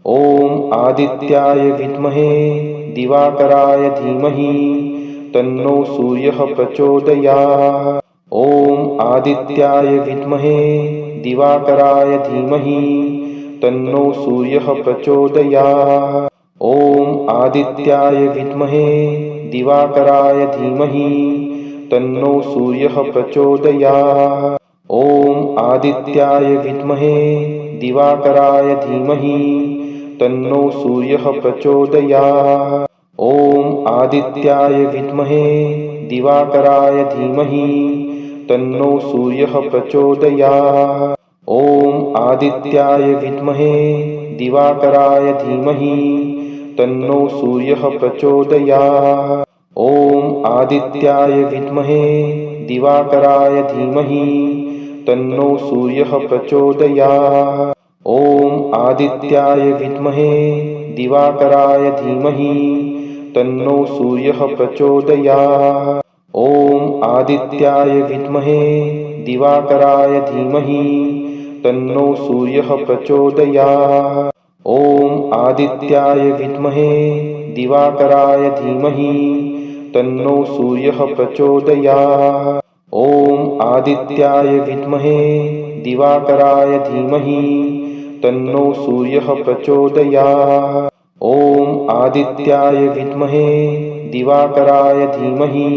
ॐ आदित्याय विद्महे दिवाकराय धीमहि तन्नो सूर्यः प्रचोदयात्। ॐ आदित्याय विद्महे दिवाकराय धीमहि तन्नो सूर्यः प्रचोदयात्। ॐ आदित्याय विद्महे दिवाकराय धीमहि तन्नो सूर्यः प्रचोदयात्। ॐ आदित्याय विद्महे दिवाकराय धीमहि तन्नो सूर्यः प्रचोदयात्। ॐ आदित्याय विद्महे दिवाकराय धीमहि तन्नो सूर्यः प्रचोदयात्। ॐ आदित्याय विद्महे दिवाकराय धीमहि तन्नो सूर्यः प्रचोदयात्। ॐ आदित्याय विद्महे दिवाकराय धीमहि तन्नो सूर्यः प्रचोदयात्। ॐ आदित्याय विद्महे दिवाकराय धीमहि तन्नो सूर्यः प्रचोदयात्। ॐ आदित्याय विद्महे दिवाकराय धीमहि तन्नो सूर्यः प्रचोदयात्। ॐ आदित्याय विद्महे दिवाकराय धीमहि तन्नो सूर्यः प्रचोदयात्। ॐ आदित्याय विद्महे दिवाकराय धीमहि तन्नो सूर्यः प्रचोदयात्। ॐ आदित्याय विद्महे दिवाकराय धीमहि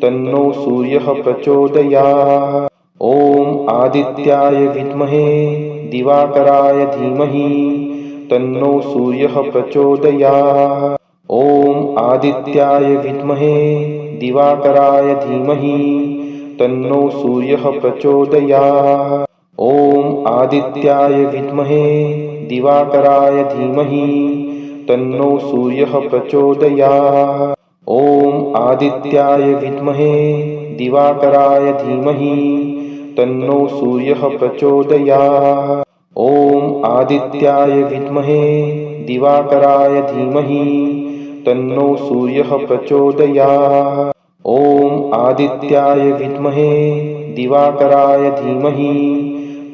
तन्नो सूर्यः प्रचोदयात्। ॐ आदित्याय विद्महे दिवाकराय धीमहि तन्नो सूर्यः प्रचोदयात्। ॐ आदित्याय विद्महे दिवाकराय धीमहि तन्नो सूर्यः प्रचोदयात्। ॐ आदित्याय विद्महे दिवाकराय धीमहि तन्नो सूर्यः प्रचोदयात्। ॐ आदित्याय विद्महे दिवाकराय धीमहि तन्नो सूर्यः प्रचोदयात्। ॐ आदित्याय विद्महे दिवाकराय धीमहि तन्नो सूर्यः प्रचोदयात्। ॐ आदित्याय विद्महे दिवाकराय धीमहि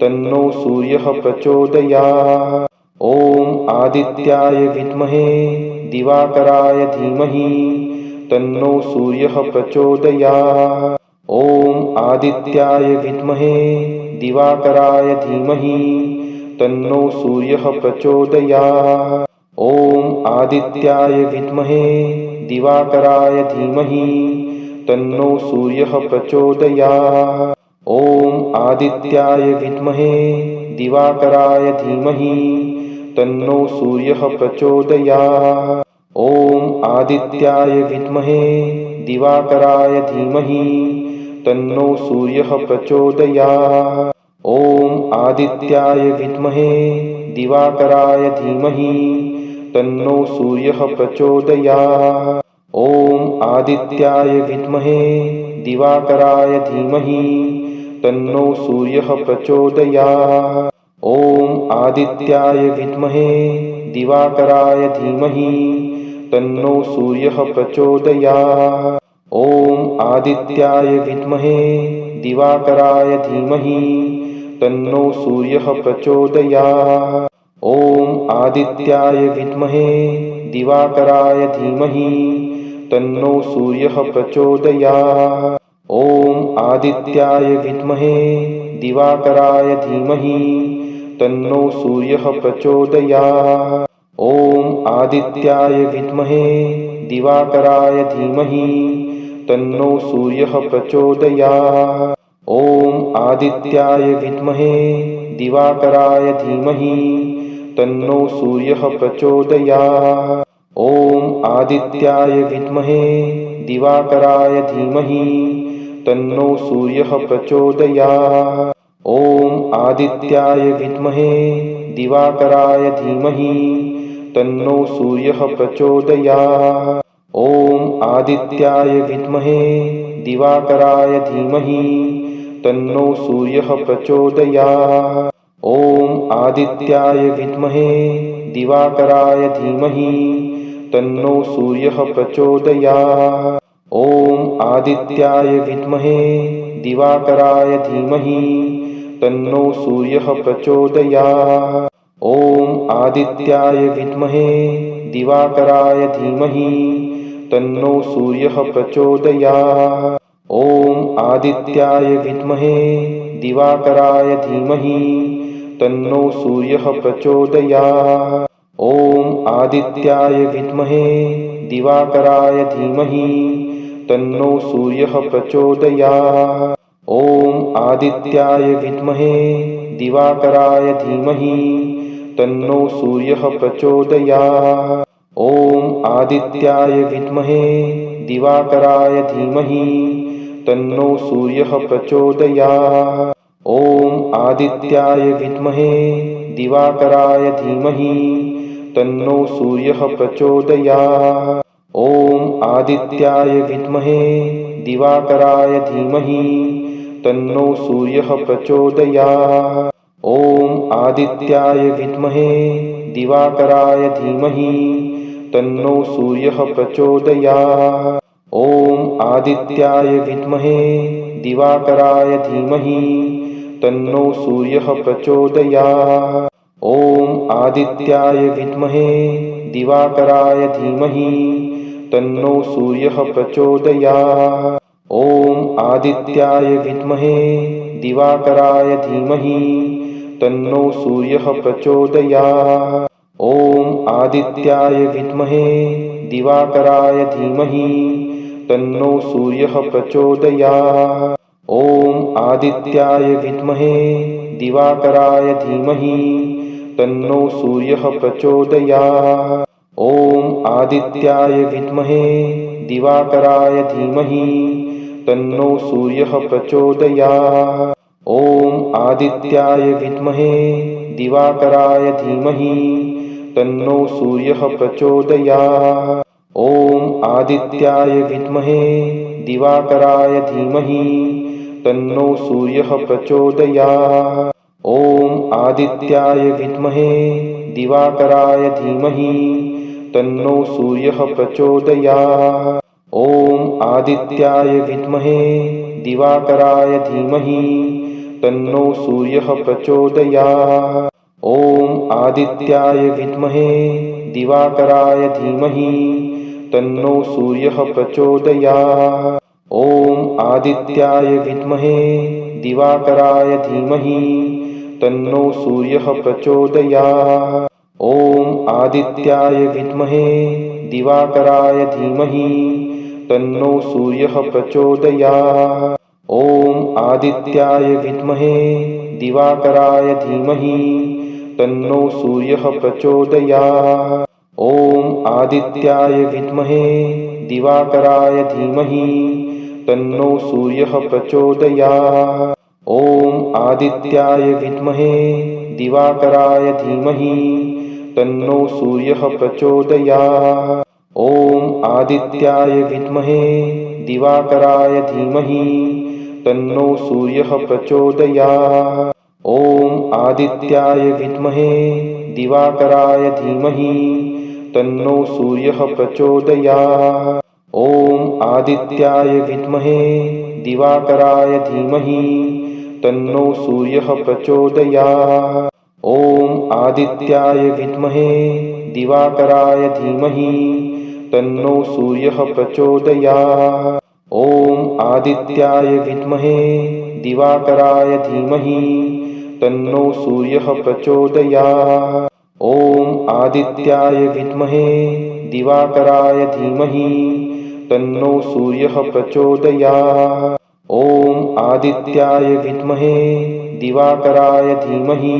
तन्नो सूर्यः प्रचोदयात्। ॐ आदित्याय विद्महे दिवाकराय धीमहि तन्नो सूर्यः प्रचोदयात्। ॐ आदित्याय विद्महे दिवाकराय धीमहि तन्नो सूर्यः प्रचोदयात्। ॐ आदित्याय विद्महे दिवाकराय धीमहि तन्नो सूर्यः प्रचोदयात्। ॐ आदित्याय विद्महे दिवाकराय धीमहि तन्नो सूर्यः प्रचोदयात्। ॐ आदित्याय विद्महे दिवाकराय धीमहि तन्नो सूर्यः प्रचोदयात्। ॐ आदित्याय विद्महे दिवाकराय धीमहि तन्नो सूर्यः प्रचोदयात्। ॐ आदित्याय विद्महे दिवाकराय धीमहि तन्नो सूर्यः प्रचोदयात्। ॐ आदित्याय विद्महे दिवाकराय धीमहि तन्नो सूर्यः प्रचोदयात्। ॐ आदित्याय विद्महे दिवाकराय धीमहि तन्नो सूर्यः प्रचोदयात्। ॐ आदित्याय विद्महे दिवाकराय धीमहि तन्नो सूर्यः प्रचोदयात्। ॐ आदित्याय विद्महे दिवाकराय धीमहि तन्नो सूर्यः प्रचोदयात्। ॐ आदित्याय विद्महे दिवाकराय धीमहि तन्नो सूर्यः प्रचोदयात्। ॐ आदित्याय विद्महे दिवाकराय धीमहि तन्नो सूर्यः प्रचोदयात्। ॐ आदित्याय विद्महे दिवाकराय धीमहि तन्नो सूर्यः प्रचोदयात्। ॐ आदित्याय विद्महे दिवाकराय धीमहि तन्नो सूर्यः प्रचोदयात्। ॐ आदित्याय विद्महे दिवाकराय धीमहि तन्नो सूर्यः प्रचोदयात्। ॐ आदित्याय विद्महे दिवाकराय धीमहि तन्नो सूर्यः प्रचोदयात्। ॐ आदित्याय विद्महे दिवाकराय धीमहि तन्नो सूर्यः प्रचोदयात्। ॐ आदित्याय विद्महे दिवाकराय धीमहि तन्नो सूर्यः प्रचोदयात्। ॐ आदित्याय विद्महे दिवाकराय धीमहि तन्नो सूर्यः प्रचोदयात्। ॐ आदित्याय विद्महे दिवाकराय धीमहि तन्नो सूर्यः प्रचोदयात्। ॐ आदित्याय विद्महे दिवाकराय धीमहि तन्नो सूर्यः प्रचोदयात्। ॐ आदित्याय विद्महे दिवाकराय धीमहि तन्नो सूर्यः प्रचोदयात्। ॐ आदित्याय विद्महे दिवाकराय धीमहि तन्नो सूर्यः प्रचोदयात्। ॐ आदित्याय विद्महे दिवाकराय धीमहि तन्नो सूर्यः प्रचोदयात्। ॐ आदित्याय विद्महे दिवाकराय धीमहि तन्नो सूर्यः प्रचोदयात्। ॐ आदित्याय विद्महे दिवाकराय धीमहि तन्नो सूर्यः प्रचोदयात्। ॐ आदित्याय विद्महे दिवाकराय धीमहि तन्नो सूर्यः प्रचोदयात्। ॐ आदित्याय विद्महे दिवाकराय धीमहि तन्नो सूर्यः प्रचोदयात्। ॐ आदित्याय विद्महे दिवाकराय धीमहि तन्नो सूर्यः प्रचोदयात्। ॐ आदित्याय विद्महे दिवाकराय धीमहि तन्नो सूर्यः प्रचोदयात्। ॐ आदित्याय विद्महे दिवाकराय धीमहि तन्नो सूर्यः प्रचोदयात्। ॐ आदित्याय विद्महे दिवाकराय धीमहि तन्नो सूर्यः प्रचोदयात्। ॐ आदित्याय विद्महे दिवाकराय धीमहि तन्नो सूर्यः प्रचोदयात्। ॐ आदित्याय विद्महे दिवाकराय धीमहि तन्नो सूर्यः प्रचोदयात्। ॐ आदित्याय विद्महे दिवाकराय धीमहि तन्नो सूर्यः प्रचोदयात्। ॐ आदित्याय विद्महे दिवाकराय धीमहि तन्नो सूर्यः प्रचोदयात्। ॐ आदित्याय विद्महे दिवाकराय धीमहि तन्नो सूर्यः प्रचोदयात्। ॐ आदित्याय विद्महे दिवाकराय धीमहि तन्नो सूर्यः प्रचोदयात्। ॐ आदित्याय विद्महे दिवाकराय धीमहि तन्नो सूर्यः प्रचोदयात्। ॐ आदित्याय विद्महे दिवाकराय धीमहि तन्नो सूर्यः प्रचोदयात्। ॐ आदित्याय विद्महे दिवाकराय धीमहि तन्नो सूर्यः प्रचोदयात्। ॐ आदित्याय विद्महे दिवाकराय धीमहि तन्नो सूर्यः प्रचोदयात्। ॐ आदित्याय विद्महे दिवाकराय धीमहि तन्नो सूर्यः प्रचोदयात्। ॐ आदित्याय विद्महे दिवाकराय धीमहि तन्नो सूर्यः प्रचोदयात्। ॐ आदित्याय विद्महे दिवाकराय धीमहि तन्नो सूर्यः प्रचोदयात्। ॐ आदित्याय विद्महे दिवाकराय धीमहि तन्नो सूर्यः प्रचोदयात्। ॐ आदित्याय विद्महे दिवाकराय धीमहि तन्नो सूर्यः प्रचोदयात्। ॐ आदित्याय विद्महे दिवाकराय धीमहि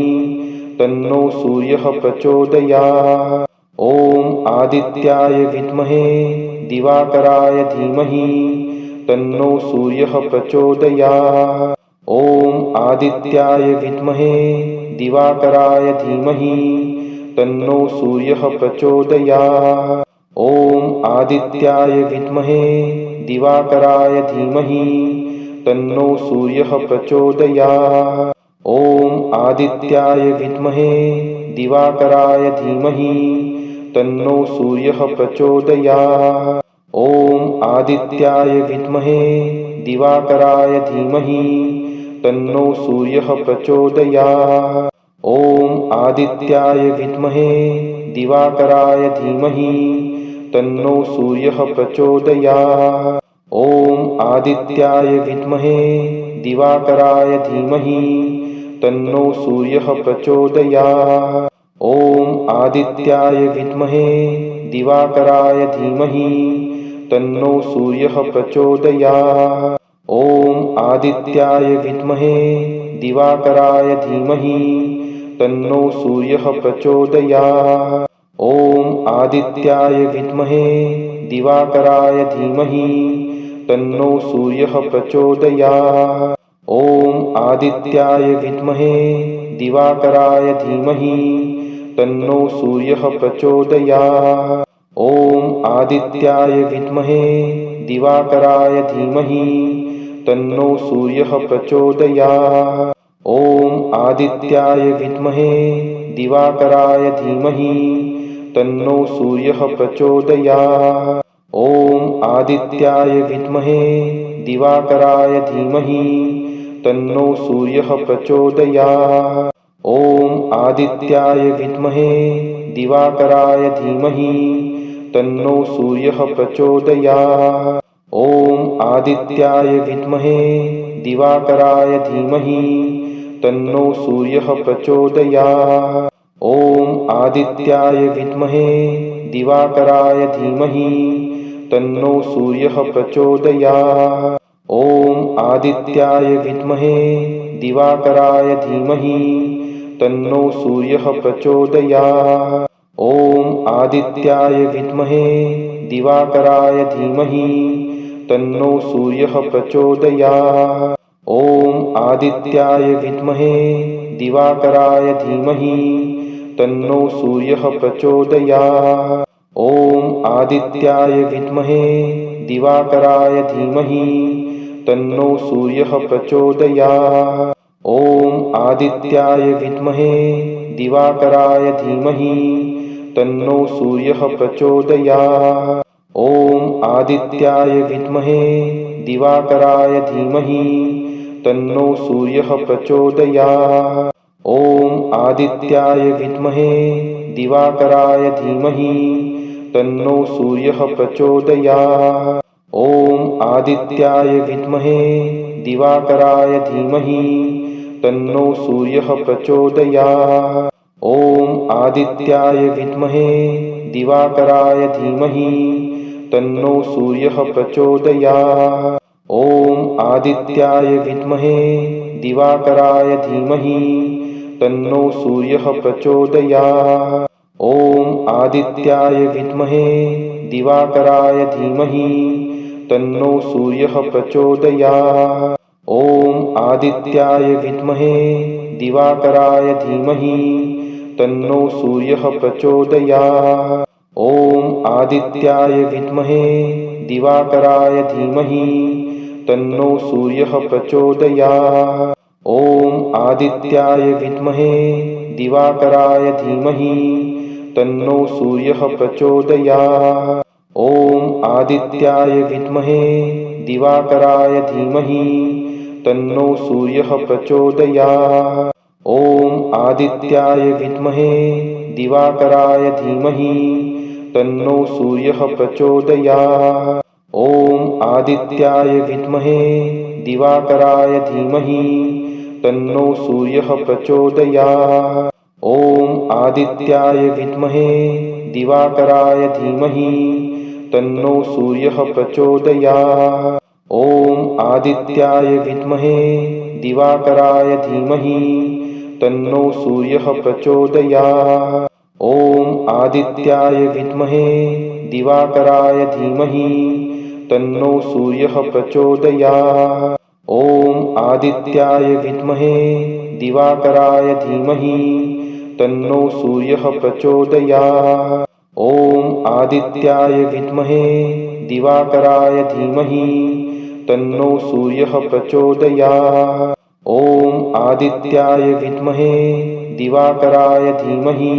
तन्नो सूर्यः प्रचोदयात्। ॐ आदित्याय विद्महे दिवाकराय धीमहि तन्नो सूर्यः प्रचोदयात्। ॐ आदित्याय विद्महे दिवाकराय धीमहि तन्नो सूर्यः प्रचोदयात्। ॐ आदित्याय विद्महे दिवाकराय धीमहि तन्नो सूर्यः प्रचोदयात्। ॐ आदित्याय विद्महे दिवाकराय धीमहि तन्नो सूर्यः प्रचोदयात्। ॐ आदित्याय विद्महे दिवाकराय धीमहि तन्नो सूर्यः प्रचोदयात्। ॐ आदित्याय विद्महे दिवाकराय धीमहि तन्नो सूर्यः प्रचोदयात्। ॐ आदित्याय विद्महे दिवाकराय धीमहि तन्नो सूर्यः प्रचोदयात्। ॐ आदित्याय विद्महे दिवाकराय धीमहि तन्नो सूर्यः प्रचोदयात्। ॐ आदित्याय विद्महे दिवाकराय धीमहि तन्नो सूर्यः प्रचोदयात्। ॐ आदित्याय विद्महे दिवाकराय धीमहि तन्नो सूर्यः प्रचोदयात्। ॐ आदित्याय विद्महे दिवाकराय धीमहि तन्नो सूर्यः प्रचोदयात्। ॐ आदित्याय विद्महे दिवाकराय धीमहि तन्नो सूर्यः प्रचोदयात्। ॐ आदित्याय विद्महे दिवाकराय धीमहि तन्नो सूर्यः प्रचोदयात्। ॐ आदित्याय विद्महे दिवाकराय धीमहि तन्नो सूर्यः प्रचोदयात्। ॐ आदित्याय विद्महे दिवाकराय धीमहि तन्नो सूर्यः प्रचोदयात्। ॐ आदित्याय विद्महे दिवाकराय धीमहि तन्नो सूर्यः प्रचोदयात्। ॐ आदित्याय विद्महे दिवाकराय धीमहि तन्नो सूर्यः प्रचोदयात्। ॐ आदित्याय विद्महे दिवाकराय धीमहि तन्नो सूर्यः प्रचोदयात्। ॐ आदित्याय विद्महे दिवाकराय धीमहि तन्नो सूर्यः प्रचोदयात्। ॐ आदित्याय विद्महे दिवाकराय धीमहि तन्नो सूर्यः प्रचोदयात्। ॐ आदित्याय विद्महे दिवाकराय धीमहि तन्नो सूर्यः प्रचोदयात्। ॐ आदित्याय विद्महे दिवाकराय धीमहि तन्नो सूर्यः प्रचोदयात्। ॐ आदित्याय विद्महे दिवाकराय धीमहि तन्नो सूर्यः प्रचोदयात्। ॐ आदित्याय विद्महे दिवाकराय धीमहि तन्नो सूर्यः प्रचोदयात्। ॐ आदित्याय विद्महे दिवाकराय धीमहि तन्नो सूर्यः प्रचोदयात्। ॐ आदित्याय विद्महे दिवाकराय धीमहि तन्नो सूर्यः प्रचोदयात्। ॐ आदित्याय विद्महे दिवाकराय धीमहि तन्नो सूर्यः प्रचोदयात्। ॐ आदित्याय विद्महे दिवाकराय धीमहि तन्नो सूर्यः प्रचोदयात्। ॐ आदित्याय विद्महे दिवाकराय धीमहि तन्नो सूर्यः प्रचोदयात्। ॐ आदित्याय विद्महे दिवाकराय धीमहि तन्नो सूर्यः प्रचोदयात्। ॐ आदित्याय विद्महे दिवाकराय धीमहि तन्नो सूर्यः प्रचोदयात्। ॐ आदित्याय विद्महे दिवाकराय धीमहि तन्नो सूर्यः प्रचोदयात्। ॐ आदित्याय विद्महे दिवाकराय धीमहि तन्नो सूर्यः प्रचोदयात्। ॐ आदित्याय विद्महे दिवाकराय धीमहि तन्नो सूर्यः प्रचोदयात्। ॐ आदित्याय विद्महे दिवाकराय धीमहि तन्नो सूर्यः प्रचोदयात्। ॐ आदित्याय विद्महे दिवाकराय धीमहि तन्नो सूर्यः प्रचोदयात्। ॐ आदित्याय विद्महे दिवाकराय धीमहि तन्नो सूर्यः प्रचोदयात्। ॐ आदित्याय विद्महे दिवाकराय धीमहि तन्नो सूर्यः प्रचोदयात्। ॐ आदित्याय विद्महे दिवाकराय धीमहि तन्नो सूर्यः प्रचोदयात्। ॐ आदित्याय विद्महे दिवाकराय धीमहि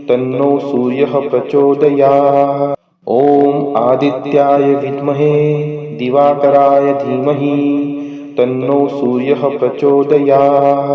तन्नो सूर्यः प्रचोदयात्। ॐ आदित्याय विद्महे दिवाकराय धीमहि तन्नो सूर्यः प्रचोदयात्।